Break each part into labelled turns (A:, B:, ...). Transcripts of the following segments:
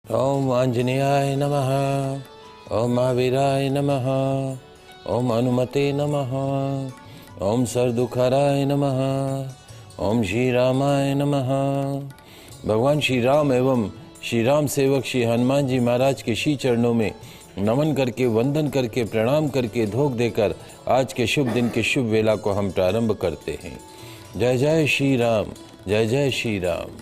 A: ओम आंजनेयाय नमः। ओम महावीराय नमः। ओम हनुमते नमः। ओम सरदुखराय नमः। ओम श्री रामाय नमः। भगवान श्री राम एवं श्री राम सेवक श्री हनुमान जी महाराज के श्री चरणों में नमन करके, वंदन करके, प्रणाम करके, धोख देकर आज के शुभ दिन के शुभ वेला को हम प्रारंभ करते हैं। जय जय श्री राम, जय जय Shri Ram.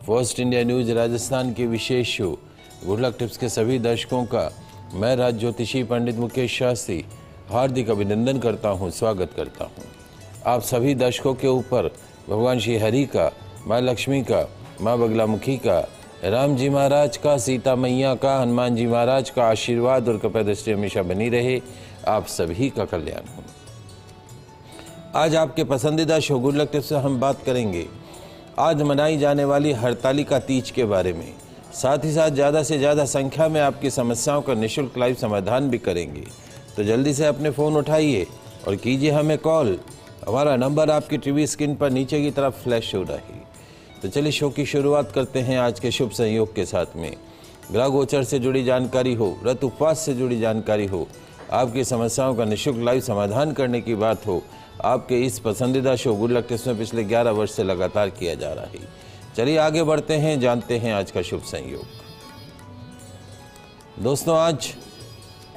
A: First India news Rajasthan के विशेष शो गुड लक टिप्स के सभी दर्शकों का मैं राज ज्योतिषी पंडित मुकेश शास्त्री हार्दिक अभिनंदन करता हूं, स्वागत करता हूं। आप सभी दर्शकों के ऊपर भगवान श्री हरि का, माँ लक्ष्मी का, माँ बगलामुखी का, राम जी महाराज का, सीता मैया का, हनुमान जी महाराज का आशीर्वाद और कृपा दृष्टि हमेशा बनी रहे। आप सभी का कल्याण हो। आज आपके पसंदीदा शो गुड लक टिप्स से हम बात करेंगे आज मनाई जाने वाली हरतालिका तीज के बारे में। साथ ही साथ ज़्यादा से ज़्यादा संख्या में आपकी समस्याओं का निःशुल्क लाइव समाधान भी करेंगे। तो जल्दी से अपने फ़ोन उठाइए और कीजिए हमें कॉल। हमारा नंबर आपकी टीवी स्क्रीन पर नीचे की तरफ फ्लैश हो रहा है। तो चलिए शो की शुरुआत करते हैं आज के शुभ संयोग के साथ में। ग्रह गोचर से जुड़ी जानकारी हो, व्रत उपवास से जुड़ी जानकारी हो, आपकी समस्याओं का निःशुल्क लाइव समाधान करने की बात हो, आपके इस पसंदीदा शो गुड लक टिप्स में पिछले 11 वर्ष से लगातार किया जा रहा है। चलिए आगे बढ़ते हैं, जानते हैं आज का शुभ संयोग। दोस्तों, आज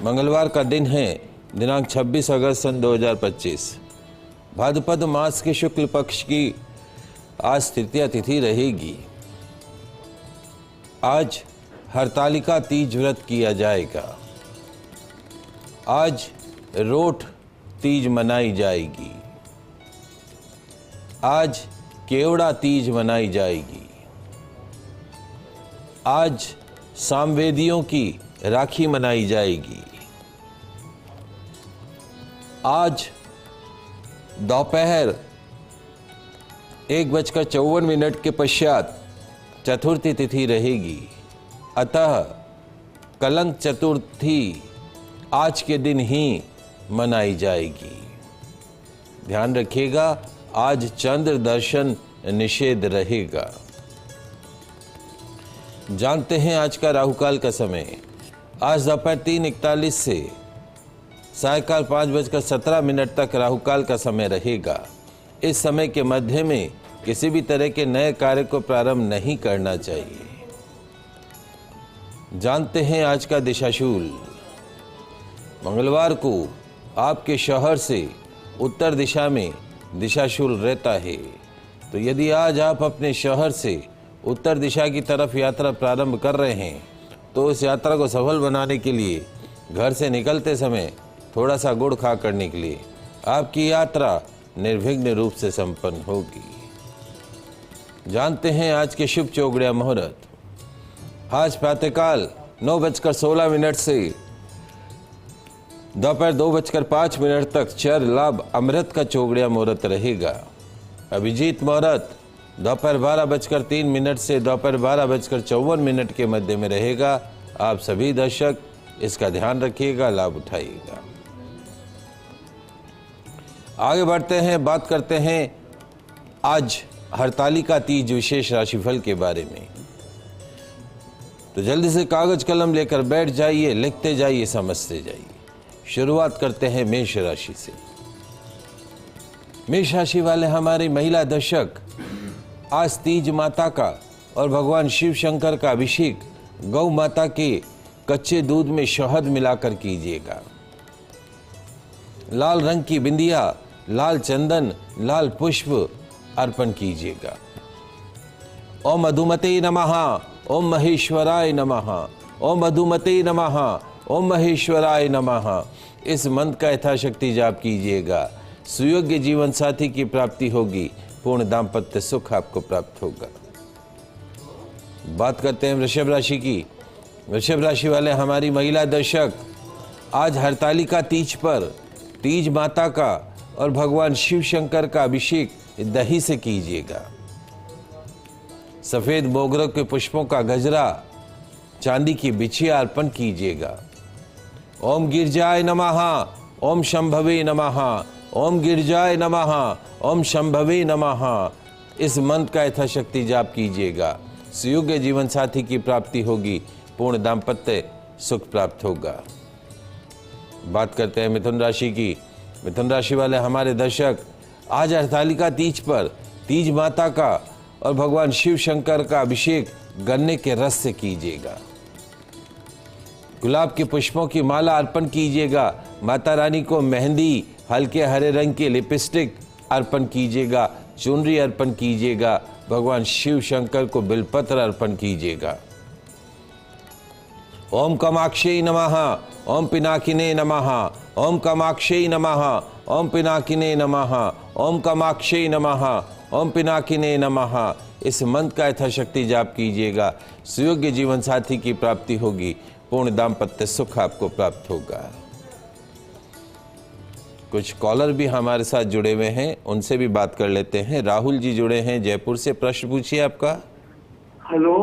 A: मंगलवार का दिन है, दिनांक 26 अगस्त सन 2025। भाद्रपद मास के शुक्ल पक्ष की आज तृतीया तिथि रहेगी। आज हरतालिका तीज व्रत किया जाएगा। आज रोठ तीज मनाई जाएगी। आज केवड़ा तीज मनाई जाएगी। आज सामवेदियों की राखी मनाई जाएगी। आज दोपहर 1:54 के पश्चात चतुर्थी तिथि रहेगी। अतः कलंक चतुर्थी आज के दिन ही मनाई जाएगी। ध्यान रखिएगा, आज चंद्र दर्शन निषेध रहेगा। जानते हैं आज का राहुकाल का समय। आज दोपहर 3:41 से सायकाल 5:17 तक राहुकाल का समय रहेगा। इस समय के मध्य में किसी भी तरह के नए कार्य को प्रारंभ नहीं करना चाहिए। जानते हैं आज का दिशाशूल। मंगलवार को आपके शहर से उत्तर दिशा में दिशाशूल रहता है। तो यदि आज आप अपने शहर से उत्तर दिशा की तरफ यात्रा प्रारंभ कर रहे हैं तो उस यात्रा को सफल बनाने के लिए घर से निकलते समय थोड़ा सा गुड़ खा कर निकलिए। आपकी यात्रा निर्विघ्न रूप से संपन्न होगी। जानते हैं आज के शुभ चौगड़िया मुहूर्त। आज प्रातःकाल 9:16 से दोपहर 2:05 तक चर लाभ अमृत का चौगड़िया मुहूर्त रहेगा। अभिजीत मुहूर्त दोपहर 12:03 से दोपहर 12:54 के मध्य में रहेगा। आप सभी दर्शक इसका ध्यान रखिएगा, लाभ उठाइएगा। आगे बढ़ते हैं, बात करते हैं आज हरतालिका तीज विशेष राशिफल के बारे में। तो जल्दी से कागज कलम लेकर बैठ जाइए, लिखते जाइए, समझते जाइए। शुरुआत करते हैं मेष राशि से। मेष राशि वाले हमारे महिला दर्शक आज तीज माता का और भगवान शिव शंकर का अभिषेक गौ माता के कच्चे दूध में शहद मिलाकर कीजिएगा। लाल रंग की बिंदिया, लाल चंदन, लाल पुष्प अर्पण कीजिएगा। ओम मधुमते नमः, ओम महेश्वराय नमः, ओम मधुमते नमः, ओम महेश्वराय नमः। इस मंत्र का यथाशक्ति जाप कीजिएगा। सुयोग्य जीवन साथी की प्राप्ति होगी। पूर्ण दाम्पत्य सुख आपको प्राप्त होगा। बात करते हैं वृषभ राशि की। वृषभ राशि वाले हमारी महिला दर्शक आज हरतालिका तीज पर तीज माता का और भगवान शिव शंकर का अभिषेक दही से कीजिएगा। सफेद मोगरों के पुष्पों का गजरा, चांदी की बिछिया अर्पण कीजिएगा। ओम गिरजाय नमः, ओम शंभवे नमः, ओम गिरजाय नमः, ओम शंभवे नमः। इस मंत्र का यथाशक्ति जाप कीजिएगा। सुयोग्य जीवन साथी की प्राप्ति होगी। पूर्ण दाम्पत्य सुख प्राप्त होगा। बात करते हैं मिथुन राशि की। मिथुन राशि वाले हमारे दर्शक, आज हरतालिका तीज पर तीज माता का और भगवान शिव शंकर का अभिषेक गन्ने के रस से कीजिएगा। गुलाब के पुष्पों की माला अर्पण कीजिएगा। माता रानी को मेहंदी, हल्के हरे रंग के लिपस्टिक अर्पण कीजिएगा। चुनरी अर्पण कीजिएगा। भगवान शिव शंकर को बिलपत्र अर्पण कीजिएगा। ओम कामाक्षी नमः, ओम पिनाकिने नमः, ओम कामाक्षी नमः, ओम पिनाकिने नमः, ओम कामाक्षी नमः, ओम पिनाकिने नमः। इस मंत्र का यथाशक्ति जाप कीजिएगा। सुयोग्य जीवन साथी की प्राप्ति होगी। पूर्ण दाम्पत्य सुख आपको प्राप्त होगा। कुछ कॉलर भी हमारे साथ जुड़े हुए हैं, उनसे भी बात कर लेते हैं। राहुल जी जुड़े हैं जयपुर से, प्रश्न पूछिए आपका।
B: हेलो।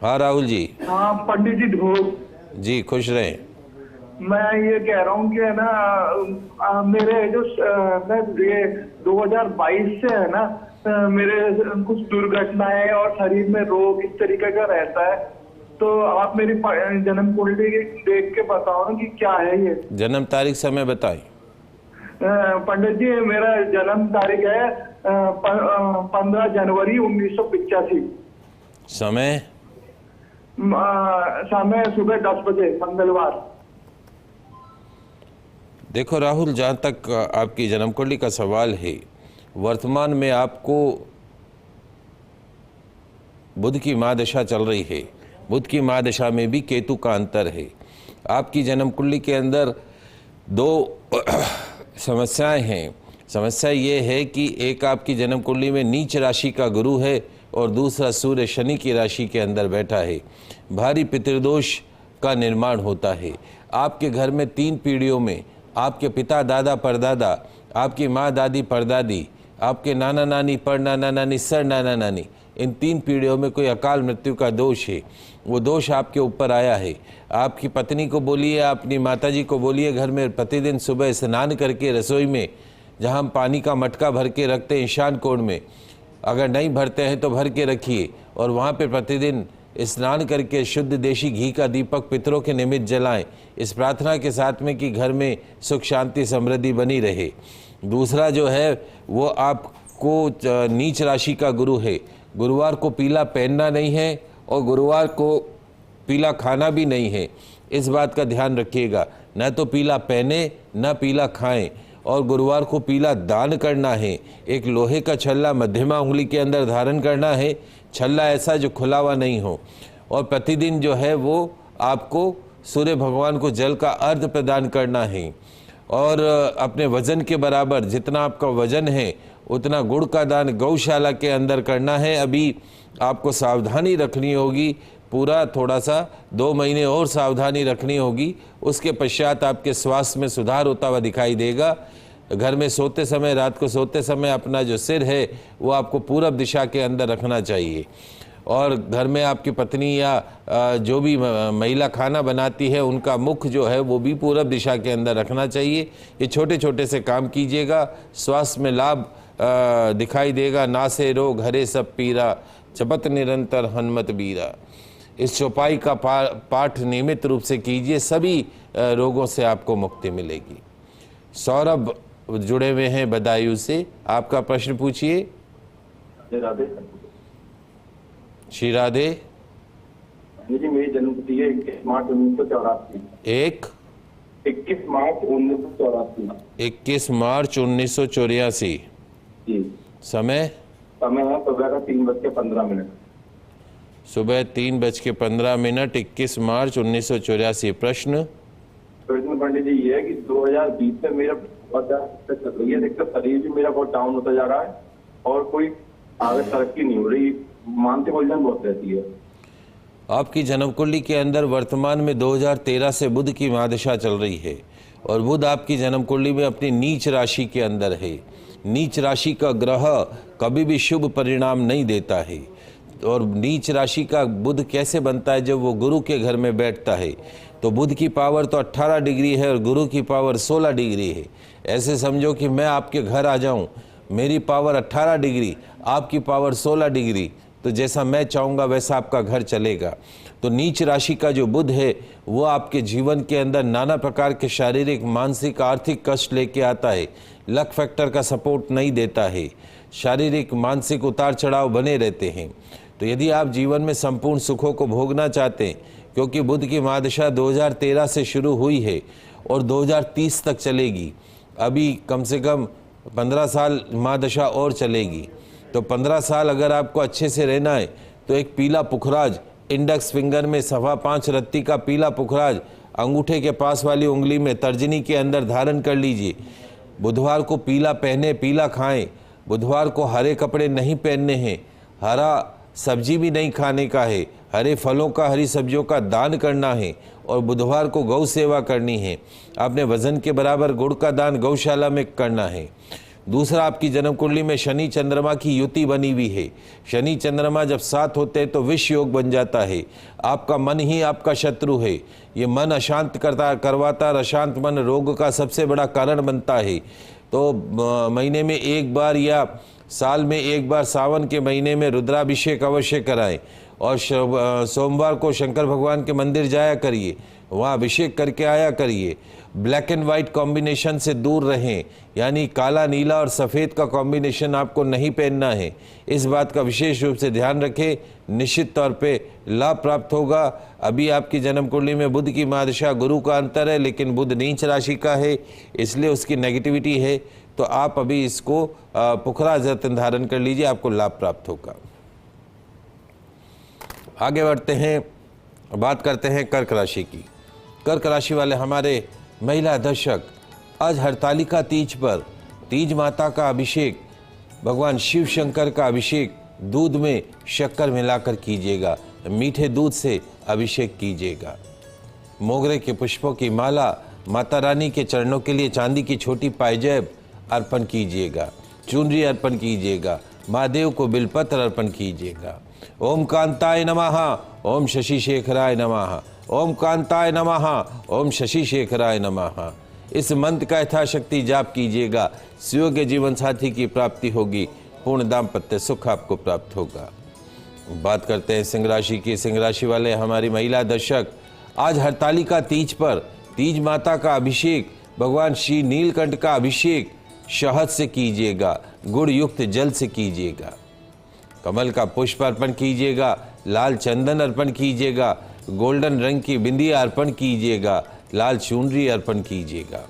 A: हाँ राहुल जी।
B: हाँ पंडित जी ढोल
A: जी, खुश रहें।
B: मैं ये कह रहा हूँ कि है ना मेरे जो मैं ये 2022 से है ना मेरे कुछ दुर्घटनाएं और शरीर में रोग इस तरीके का रहता है, तो आप मेरी जन्म कुंडली देख के बताओ ना कि क्या है ये।
A: जन्म तारीख समय बताएं।
B: पंडित जी मेरा जन्म तारीख है 15 जनवरी 1985।
A: समय
B: समय सुबह 10 बजे मंगलवार।
A: देखो राहुल, जहाँ तक आपकी जन्म कुंडली का सवाल है, वर्तमान में आपको बुध की महादशा चल रही है। बुध की महादशा में भी केतु का अंतर है। आपकी जन्म कुंडली के अंदर दो समस्याएं हैं। समस्या ये है कि एक आपकी जन्म कुंडली में नीच राशि का गुरु है और दूसरा सूर्य शनि की राशि के अंदर बैठा है। भारी पितृदोष का निर्माण होता है। आपके घर में 3 पीढ़ियों में आपके पिता, दादा, परदादा, आपकी माँ, दादी, परदादी, आपके नाना नानी, पर नाना नानी, सर नाना नानी, इन 3 पीढ़ियों में कोई अकाल मृत्यु का दोष है। वो दोष आपके ऊपर आया है। आपकी पत्नी को बोलिए, अपनी माताजी को बोलिए, घर में प्रतिदिन सुबह स्नान करके रसोई में, जहाँ हम पानी का मटका भर के रखते हैं ईशान कोण में, अगर नहीं भरते हैं तो भर के रखिए और वहाँ पे प्रतिदिन स्नान करके शुद्ध देशी घी का दीपक पितरों के निमित्त जलाएं, इस प्रार्थना के साथ में कि घर में सुख शांति समृद्धि बनी रहे। दूसरा जो है वो आपको नीच राशि का गुरु है। गुरुवार को पीला पहनना नहीं है और गुरुवार को पीला खाना भी नहीं है। इस बात का ध्यान रखिएगा। न तो पीला पहने न पीला खाएं और गुरुवार को पीला दान करना है। एक लोहे का छल्ला मध्यमा उंगली के अंदर धारण करना है, छल्ला ऐसा जो खुला हुआ नहीं हो। और प्रतिदिन जो है वो आपको सूर्य भगवान को जल का अर्घ प्रदान करना है और अपने वजन के बराबर जितना आपका वजन है उतना गुड़ का दान गौशाला के अंदर करना है। अभी आपको सावधानी रखनी होगी, पूरा थोड़ा सा 2 महीने और सावधानी रखनी होगी। उसके पश्चात आपके स्वास्थ्य में सुधार होता हुआ दिखाई देगा। घर में सोते समय, रात को सोते समय अपना जो सिर है वो आपको पूरब दिशा के अंदर रखना चाहिए और घर में आपकी पत्नी या जो भी महिला खाना बनाती है उनका मुख जो है वो भी पूरब दिशा के अंदर रखना चाहिए। ये छोटे छोटे से काम कीजिएगा, स्वास्थ्य में लाभ दिखाई देगा। नासे रोग हरे सब पीरा, जपत निरंतर हनुमत बीरा। इस चौपाई का पाठ नियमित रूप से कीजिए, सभी रोगों से आपको मुक्ति मिलेगी। सौरभ जुड़े हुए हैं बदायूं से, आपका प्रश्न पूछिए। श्री राधे
C: जी, मेरी जन्म तिथि है 21 मार्च 1984। 21 मार्च 1984।
A: 21 मार्च 1984।
C: जी।
A: समय
C: है सुबह का 3:15।
A: सुबह 3:15, 21 मार्च 1984। प्रश्न
C: पंडित जी ये है कि 2020 में मेरा बहुत दिक्कत चल रही है। दिक्कत शरीर भी मेरा बहुत डाउन होता जा रहा है और कोई आगे तरक्की नहीं हो रही, मानसिक उलझन बहुत रहती है।
A: आपकी जन्म कुंडली के अंदर वर्तमान में 2013 से बुध की महादशा चल रही है और बुध आपकी जन्म कुंडली में अपनी नीच राशि के अंदर है। नीच राशि का ग्रह कभी भी शुभ परिणाम नहीं देता है और नीच राशि का बुध कैसे बनता है? जब वो गुरु के घर में बैठता है। तो बुध की पावर तो 18 डिग्री है और गुरु की पावर 16 डिग्री है। ऐसे समझो कि मैं आपके घर आ जाऊं, मेरी पावर 18 डिग्री, आपकी पावर 16 डिग्री, तो जैसा मैं चाहूँगा वैसा आपका घर चलेगा। तो नीच राशि का जो बुध है वो आपके जीवन के अंदर नाना प्रकार के शारीरिक, मानसिक, आर्थिक कष्ट लेके आता है। लक फैक्टर का सपोर्ट नहीं देता है, शारीरिक मानसिक उतार चढ़ाव बने रहते हैं। तो यदि आप जीवन में संपूर्ण सुखों को भोगना चाहते हैं, क्योंकि बुध की महादशा 2013 से शुरू हुई है और 2030 तक चलेगी, अभी कम से कम 15 साल महादशा और चलेगी, तो 15 साल अगर आपको अच्छे से रहना है तो एक पीला पुखराज इंडेक्स फिंगर में 5.25 रत्ती का पीला पुखराज अंगूठे के पास वाली उंगली में तर्जनी के अंदर धारण कर लीजिए। बुधवार को पीला पहने, पीला खाएं। बुधवार को हरे कपड़े नहीं पहनने हैं, हरा सब्जी भी नहीं खाने का है, हरे फलों का, हरी सब्जियों का दान करना है और बुधवार को गौ सेवा करनी है। आपने वजन के बराबर गुड़ का दान गौशाला में करना है। दूसरा, आपकी जन्म कुंडली में शनि चंद्रमा की युति बनी हुई है। शनि चंद्रमा जब साथ होते हैं तो विष योग बन जाता है। आपका मन ही आपका शत्रु है, ये मन अशांत करवाता है। अशांत मन रोग का सबसे बड़ा कारण बनता है। तो महीने में एक बार या साल में एक बार सावन के महीने में रुद्राभिषेक अवश्य कराएं और सोमवार को शंकर भगवान के मंदिर जाया करिए, वहाँ अभिषेक करके आया करिए। ब्लैक एंड वाइट कॉम्बिनेशन से दूर रहें, यानी काला, नीला और सफ़ेद का कॉम्बिनेशन आपको नहीं पहनना है। इस बात का विशेष रूप से ध्यान रखें, निश्चित तौर पे लाभ प्राप्त होगा। अभी आपकी जन्म कुंडली में बुध की महादशा, गुरु का अंतर है, लेकिन बुध नीच राशि का है, इसलिए उसकी नेगेटिविटी है। तो आप अभी इसको पुखराज रत्न धारण कर लीजिए, आपको लाभ प्राप्त होगा। आगे बढ़ते हैं, बात करते हैं कर्क राशि की। कर्क राशि वाले हमारे महिला दर्शक, आज हरतालिका तीज पर तीज माता का अभिषेक, भगवान शिव शंकर का अभिषेक दूध में शक्कर मिलाकर कीजिएगा, मीठे दूध से अभिषेक कीजिएगा। मोगरे के पुष्पों की माला, माता रानी के चरणों के लिए चांदी की छोटी पायजेब अर्पण कीजिएगा, चुनरी अर्पण कीजिएगा, महादेव को बिलपत्र अर्पण कीजिएगा। ओम कांताय नमः, ओम शशि शेखराय नमः, ओम कांताय नमः, ओम शशि शेखराय नमः। इस मंत्र का यथाशक्ति जाप कीजिएगा, सुयोग्य जीवन साथी की प्राप्ति होगी, पूर्ण दाम्पत्य सुख आपको प्राप्त होगा। बात करते हैं सिंह राशि की। सिंह राशि वाले हमारी महिला दर्शक, आज हरतालिका तीज पर तीज माता का अभिषेक, भगवान श्री नीलकंठ का अभिषेक शहद से कीजिएगा, गुड़ युक्त जल से कीजिएगा। कमल का पुष्प अर्पण कीजिएगा, लाल चंदन अर्पण कीजिएगा, गोल्डन रंग की बिंदिया अर्पण कीजिएगा, लाल चुनरी अर्पण कीजिएगा।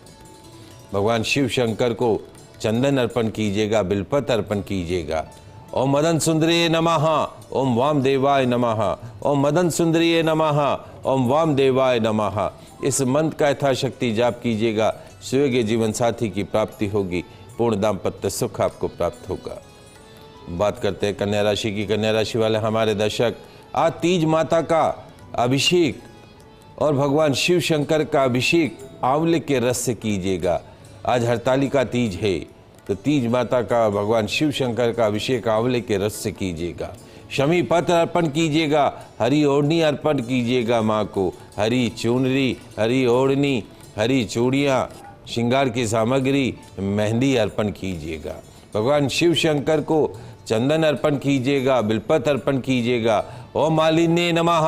A: भगवान शिव शंकर को चंदन अर्पण कीजिएगा, बिलपत्र अर्पण कीजिएगा। ओम मदन सुंदरिये नमः, ओम वामदेवाय नमः, ओम मदन सुंदरिये नमः, ओम वामदेवाय नमः। इस मंत्र का यथाशक्ति जाप कीजिएगा, सुयोग्य जीवन साथी की प्राप्ति होगी, पूर्ण दाम्पत्य सुख आपको प्राप्त होगा। बात करते हैं कन्या राशि की। कन्या राशि वाले हमारे दर्शक, आज तीज माता का अभिषेक और भगवान शिव शंकर का अभिषेक आंवले के रस से कीजिएगा। आज हरतालिका तीज है, तो तीज माता का, भगवान शिव शंकर का अभिषेक आंवले के रस से कीजिएगा। शमी पत्र अर्पण कीजिएगा, हरी ओढ़नी अर्पण कीजिएगा माँ को, हरी चुनरी, हरी ओढ़नी, हरी चूड़ियाँ, श्रृंगार की सामग्री, मेहंदी अर्पण कीजिएगा। भगवान शिव शंकर को चंदन अर्पण कीजिएगा, बिलपत्र अर्पण कीजिएगा। ओम मालिन्ये नमः,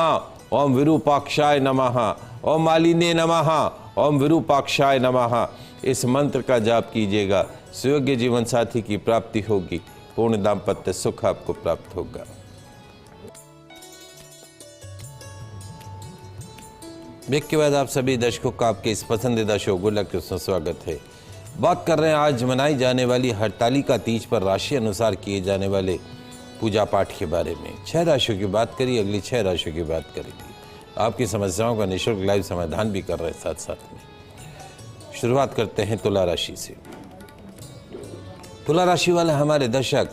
A: ओम विरूपाक्षाय नमः, ओम मालिन्ये नमः, ओम विरूपाक्षाय नमः। इस मंत्र का जाप कीजिएगा, सुयोग्य जीवन साथी की प्राप्ति होगी, पूर्ण दाम्पत्य सुख आपको प्राप्त होगा। ब्रेक के बाद आप सभी दर्शकों का आपके इस पसंदीदा शो गुल्लक के उसमें स्वागत है। बात कर रहे हैं आज मनाई जाने वाली हरतालिका तीज पर राशि अनुसार किए जाने वाले पूजा पाठ के बारे में। 6 राशियों की बात करिए, अगली 6 राशियों की बात करेंगे। आपकी समस्याओं का निःशुल्क लाइव समाधान भी कर रहे हैं साथ साथ में। शुरुआत करते हैं तुला राशि से। तुला राशि वाले हमारे दर्शक,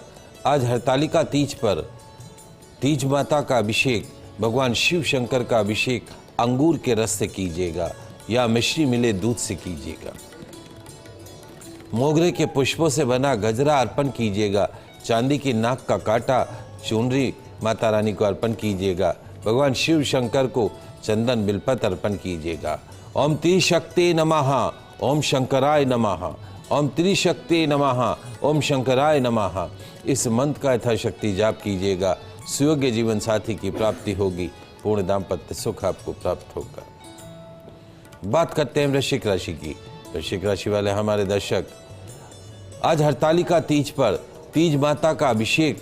A: आज हरतालिका तीज पर तीज माता का अभिषेक, भगवान शिव शंकर का अभिषेक अंगूर के रस से कीजिएगा या मिश्री मिले दूध से कीजिएगा। मोगरे के पुष्पों से बना गजरा अर्पण कीजिएगा। चांदी की नाक का कांटा, चुनरी माता रानी को अर्पण कीजिएगा। भगवान शिव शंकर को चंदन बिलपत्र अर्पण कीजिएगा। ओम त्रिशक्ति नमः, ओम शंकराय नमः, ओम त्रिशक्ति नमः, ओम शंकराय नमः। इस मंत्र का यथाशक्ति जाप कीजिएगा, सुयोग्य जीवन साथी की प्राप्ति होगी, पूर्ण दाम्पत्य सुख आपको प्राप्त होगा। बात करते हैं वृश्चिक राशि की। वृश्चिक राशि वाले हमारे दर्शक, आज हरतालिका तीज पर तीज माता का अभिषेक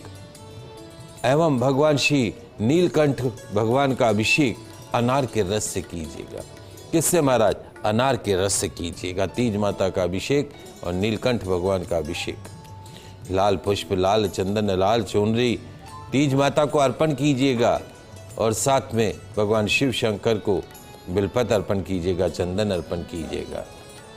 A: एवं भगवान श्री नीलकंठ भगवान का अभिषेक अनार के रस से कीजिएगा। किससे महाराज? अनार के रस से कीजिएगा तीज माता का अभिषेक और नीलकंठ भगवान का अभिषेक। लाल पुष्प, लाल चंदन, लाल चुनरी तीज माता को अर्पण कीजिएगा और साथ में भगवान शिव शंकर को बिलपत्र अर्पण कीजिएगा, चंदन अर्पण कीजिएगा।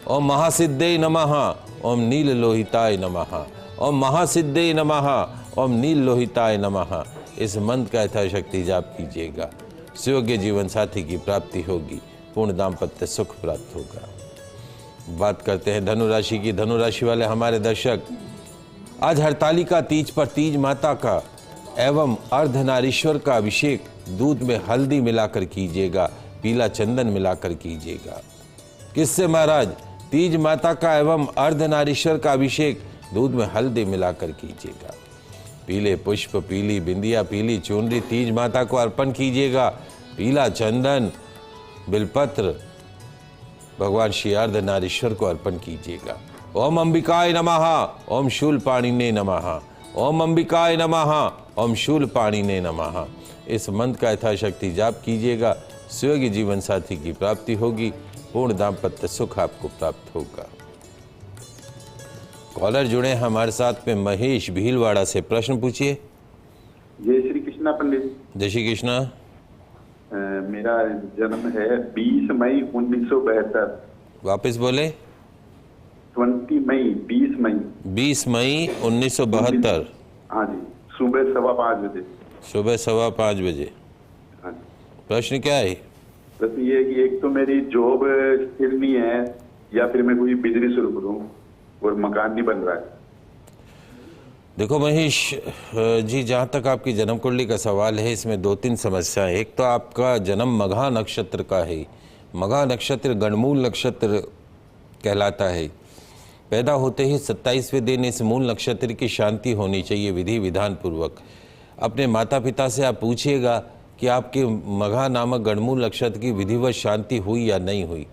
A: ओम महासिद्धे नमः, ओम नील लोहिताय नमः, ओम महासिद्धे नमः, ओम नील लोहिताय नमः। इस मंत्र का यथाशक्ति जाप कीजिएगा, सुयोग्य जीवन साथी की प्राप्ति होगी, पूर्ण दाम्पत्य सुख प्राप्त होगा। बात करते हैं धनु राशि की। धनु राशि वाले हमारे दर्शक, आज हरतालिका तीज पर तीज माता का एवं अर्धनारीश्वर का अभिषेक दूध में हल्दी मिलाकर कीजिएगा, पीला चंदन मिलाकर कीजिएगा। किससे महाराज? तीज माता का एवं अर्धनारीश्वर का अभिषेक दूध में हल्दी मिलाकर कीजिएगा। पीले पुष्प, पीली बिंदिया, पीली चुनरी तीज माता को अर्पण कीजिएगा। पीला चंदन, बिलपत्र भगवान श्री अर्धनारीश्वर को अर्पण कीजिएगा। ओम अंबिकाय नमः, ओम शूलपाणिने नमः, ओम अंबिकाय नमः, ओम शूलपाणिने नमः। इस मंत्र का यथाशक्ति जाप कीजिएगा, सुयोगी जीवन साथी की प्राप्ति होगी, पूर्ण दाम्पत्य सुख आपको प्राप्त होगा। कॉलर जुड़े हमारे साथ में महेश भीलवाड़ा से, प्रश्न पूछिए।
D: जय श्री कृष्णा पंडित।
A: जय श्री कृष्णा।
D: मेरा जन्म है 20 मई 1972।
A: वापस बोले।
D: 20 मई
A: 1972।
D: हाँ जी, सुबह 5:15 बजे।
A: सुबह 5:15 बजे।
D: हाँ जी।
A: प्रश्न क्या है?
D: प्रश्न ये है कि एक तो मेरी जॉब स्थिर नहीं है, या फिर मैं कोई बिजनेस शुरू करूँ और मकान नहीं बन रहा है।
A: देखो महेश जी, जहाँ तक आपकी जन्म कुंडली का सवाल है, इसमें 2-3 समस्याएं। एक तो आपका जन्म मघा नक्षत्र का है। मघा नक्षत्र गणमूल नक्षत्र कहलाता है। पैदा होते ही 27वें दिन इस मूल नक्षत्र की शांति होनी चाहिए विधि विधान पूर्वक। अपने माता पिता से आप पूछिएगा कि आपके मघा नामक गणमूल नक्षत्र की विधिवत शांति हुई या नहीं हुई।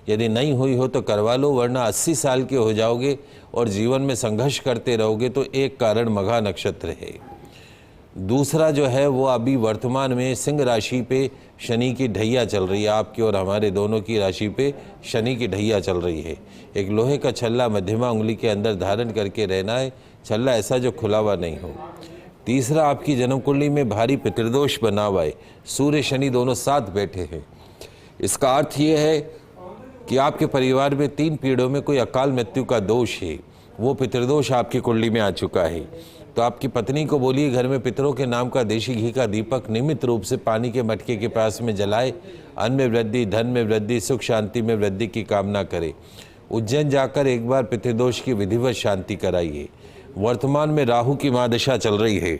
A: यदि नहीं हुई हो तो करवा लो, वरना 80 साल के हो जाओगे और जीवन में संघर्ष करते रहोगे। तो एक कारण मघा नक्षत्र है। दूसरा जो है वो अभी वर्तमान में सिंह राशि पे शनि की ढैया चल रही है। आपकी और हमारे दोनों की राशि पे शनि की ढैया चल रही है। एक लोहे का छल्ला मध्यमा उंगली के अंदर धारण करके रहना है, छल्ला ऐसा जो खुला हुआ नहीं हो। तीसरा, आपकी जन्म कुंडली में भारी पितृदोष बना हुआ है। सूर्य शनि दोनों साथ बैठे हैं। इसका अर्थ ये है कि आपके परिवार में 3 पीढ़ियों में कोई अकाल मृत्यु का दोष है। वो पितृदोष आपकी कुंडली में आ चुका है। तो आपकी पत्नी को बोलिए घर में पितरों के नाम का देशी घी का दीपक नियमित रूप से पानी के मटके के पास में जलाए। अन्न में वृद्धि, धन में वृद्धि, सुख शांति में वृद्धि की कामना करे। उज्जैन जाकर एक बार पितृदोष की विधिवत शांति कराइए। वर्तमान में राहु की महादशा चल रही है।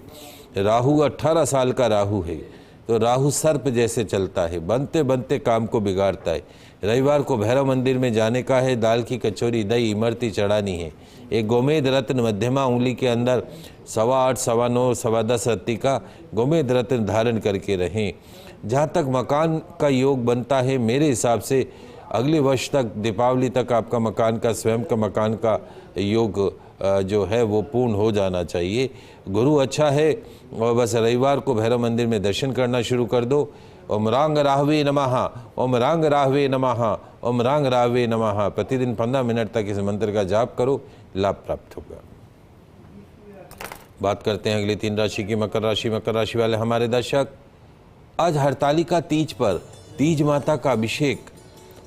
A: राहु 18 साल का राहु है। तो राहु सर्प जैसे चलता है, बनते बनते काम को बिगाड़ता है। रविवार को भैरव मंदिर में जाने का है, दाल की कचौरी, दही, इमरती चढ़ानी है। एक गोमेद रत्न मध्यमा उंगली के अंदर 8.25, 9.25, 10.25 रत्ती का गोमेद रत्न धारण करके रहें। जहाँ तक मकान का योग बनता है, मेरे हिसाब से अगले वर्ष तक, दीपावली तक आपका मकान का, स्वयं का मकान का योग जो है वो पूर्ण हो जाना चाहिए। गुरु अच्छा है और बस रविवार को भैरव मंदिर में दर्शन करना शुरू कर दो। ओम रांग राहवे नमः, ओम रांग राहवे नमः, ओम रांग राहवे नमः। प्रतिदिन 15 मिनट तक इस मंत्र का जाप करो, लाभ प्राप्त होगा। बात करते हैं अगली 3 राशि की, मकर राशि। मकर राशि वाले हमारे दर्शक, आज हरतालिका तीज पर तीज माता का अभिषेक,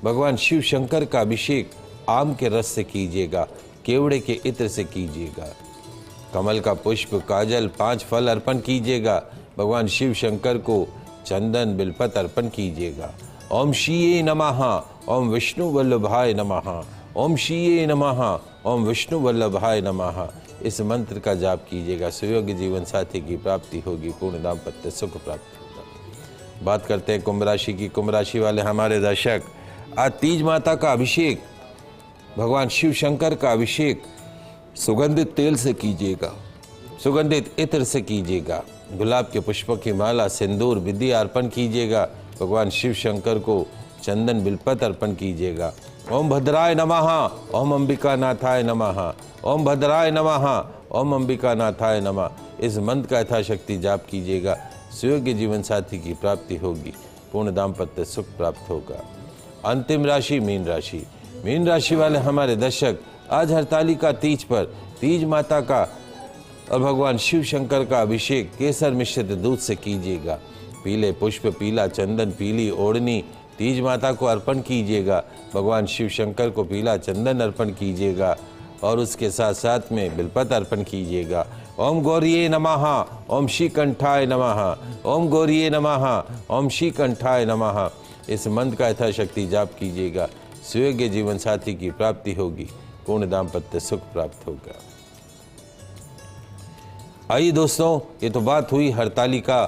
A: भगवान शिव शंकर का अभिषेक आम के रस से कीजिएगा, केवड़े के इत्र से कीजिएगा। कमल का पुष्प, काजल, 5 फल अर्पण कीजिएगा। भगवान शिव शंकर को चंदन बिलपत्र अर्पण कीजिएगा। ओम शिये नमः, ओम विष्णु वल्लभाय नमः, ओम शिये नमः, ओम विष्णु वल्लभाय नमः। इस मंत्र का जाप कीजिएगा, सुयोग्य जीवन साथी की प्राप्ति होगी, पूर्ण दाम्पत्य सुख प्राप्त होगा। बात करते हैं कुंभ राशि की। कुंभ राशि वाले हमारे दर्शक, आज तीज माता का अभिषेक, भगवान शिव शंकर का अभिषेक सुगंधित तेल से कीजिएगा, सुगंधित इत्र से कीजिएगा। गुलाब के पुष्पों की माला, सिंदूर, विधि अर्पण कीजिएगा। भगवान शिव शंकर को चंदन बिलपत्र अर्पण कीजिएगा। ओम भद्राय नमः, ओम अंबिका नाथाय नमः, ओम भद्राय नमः, ओम अंबिका नाथाय नमः। इस मंत्र का यथाशक्ति जाप कीजिएगा। सुयोग्य जीवन साथी की प्राप्ति होगी, पूर्ण दाम्पत्य सुख प्राप्त होगा। अंतिम राशि मीन राशि। मीन राशि वाले हमारे दर्शक, आज हरतालिका तीज पर तीज माता का और भगवान शिव शंकर का अभिषेक केसर मिश्रित दूध से कीजिएगा। पीले पुष्प, पीला चंदन, पीली ओढ़नी तीज माता को अर्पण कीजिएगा। भगवान शिव शंकर को पीला चंदन अर्पण कीजिएगा और उसके साथ साथ में बिलपत्र अर्पण कीजिएगा। ओम गौरिये नमः, ओम श्रीकंठाय नमः, ओम गौरिये नमः, ओम श्रीकंठाय नमः। इस मंत्र का यथाशक्ति जाप कीजिएगा। सुयोग्य जीवन साथी की प्राप्ति होगी, पूर्ण दाम्पत्य सुख प्राप्त होगा। आइए दोस्तों, ये तो बात हुई हरतालिका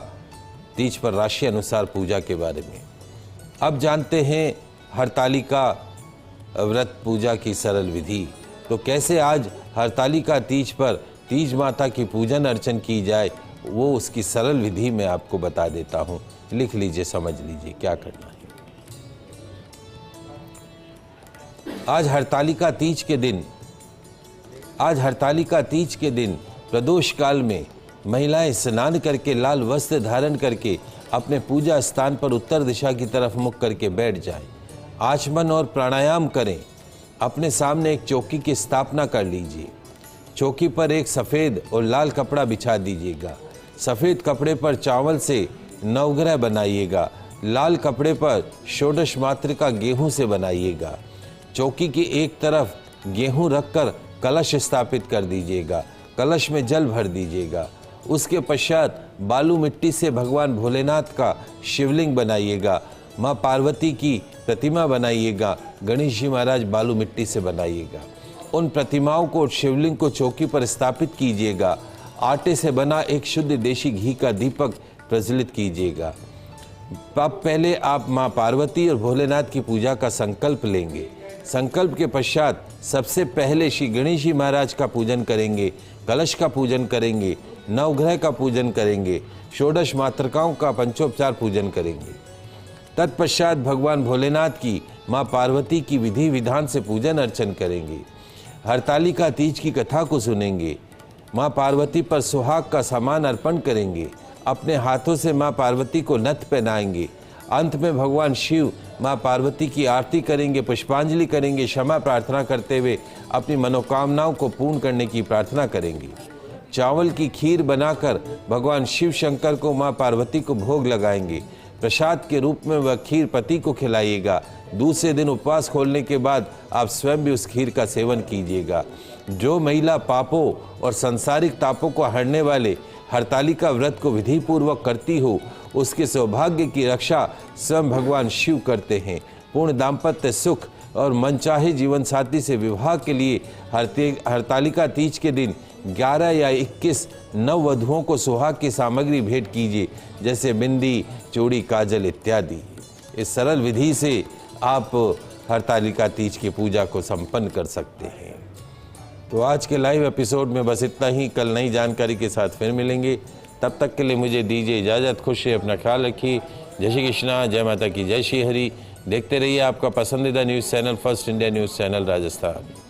A: तीज पर राशि अनुसार पूजा के बारे में। अब जानते हैं हरतालिका व्रत पूजा की सरल विधि। तो कैसे आज हरतालिका तीज पर तीज माता की पूजन अर्चन की जाए, वो उसकी सरल विधि मैं आपको बता देता हूँ। लिख लीजिए, समझ लीजिए क्या करना है। आज हरतालिका तीज के दिन प्रदोष काल में महिलाएं स्नान करके लाल वस्त्र धारण करके अपने पूजा स्थान पर उत्तर दिशा की तरफ मुख करके बैठ जाएं। आचमन और प्राणायाम करें। अपने सामने एक चौकी की स्थापना कर लीजिए। चौकी पर एक सफ़ेद और लाल कपड़ा बिछा दीजिएगा। सफ़ेद कपड़े पर चावल से नवग्रह बनाइएगा। लाल कपड़े पर षोडश मात्रिका गेहूं से बनाइएगा। चौकी की एक तरफ गेहूं रखकर कलश स्थापित कर दीजिएगा। कलश में जल भर दीजिएगा। उसके पश्चात बालू मिट्टी से भगवान भोलेनाथ का शिवलिंग बनाइएगा। माँ पार्वती की प्रतिमा बनाइएगा। गणेश जी महाराज बालू मिट्टी से बनाइएगा। उन प्रतिमाओं को, शिवलिंग को चौकी पर स्थापित कीजिएगा। आटे से बना एक शुद्ध देशी घी का दीपक प्रज्वलित कीजिएगा। पहले आप माँ पार्वती और भोलेनाथ की पूजा का संकल्प लेंगे। संकल्प के पश्चात सबसे पहले श्री गणेश जी महाराज का पूजन करेंगे, कलश का पूजन करेंगे, नवग्रह का पूजन करेंगे, षोडश मातृकाओं का पंचोपचार पूजन करेंगे। तत्पश्चात भगवान भोलेनाथ की, माँ पार्वती की विधि विधान से पूजन अर्चन करेंगे। हरतालिका तीज की कथा को सुनेंगे। माँ पार्वती पर सुहाग का सामान अर्पण करेंगे। अपने हाथों से माँ पार्वती को नथ पहनाएंगे। अंत में भगवान शिव, माँ पार्वती की आरती करेंगे, पुष्पांजलि करेंगे, क्षमा प्रार्थना करते हुए अपनी मनोकामनाओं को पूर्ण करने की प्रार्थना करेंगे। चावल की खीर बनाकर भगवान शिव शंकर को, माँ पार्वती को भोग लगाएंगे। प्रसाद के रूप में वह खीर पति को खिलाइएगा। दूसरे दिन उपवास खोलने के बाद आप स्वयं भी उस खीर का सेवन कीजिएगा। जो महिला पापों और सांसारिक तापों को हरने वाले हरतालिका व्रत को विधि पूर्वक करती हो, उसके सौभाग्य की रक्षा स्वयं भगवान शिव करते हैं। पूर्ण दाम्पत्य सुख और मनचाहे जीवन साथी से विवाह के लिए हरतालिका तीज के दिन 11 या 21 नववधुओं को सुहाग की सामग्री भेंट कीजिए, जैसे बिंदी, चूड़ी, काजल इत्यादि। इस सरल विधि से आप हरतालिका तीज की पूजा को संपन्न कर सकते हैं। तो आज के लाइव एपिसोड में बस इतना ही। कल नई जानकारी के साथ फिर मिलेंगे। तब तक के लिए मुझे दीजिए इजाज़त। खुश रहिए, अपना ख्याल रखिए। जय श्री कृष्णा, जय माता की, जय श्री हरि। देखते रहिए आपका पसंदीदा news channel first India news channel Rajasthan.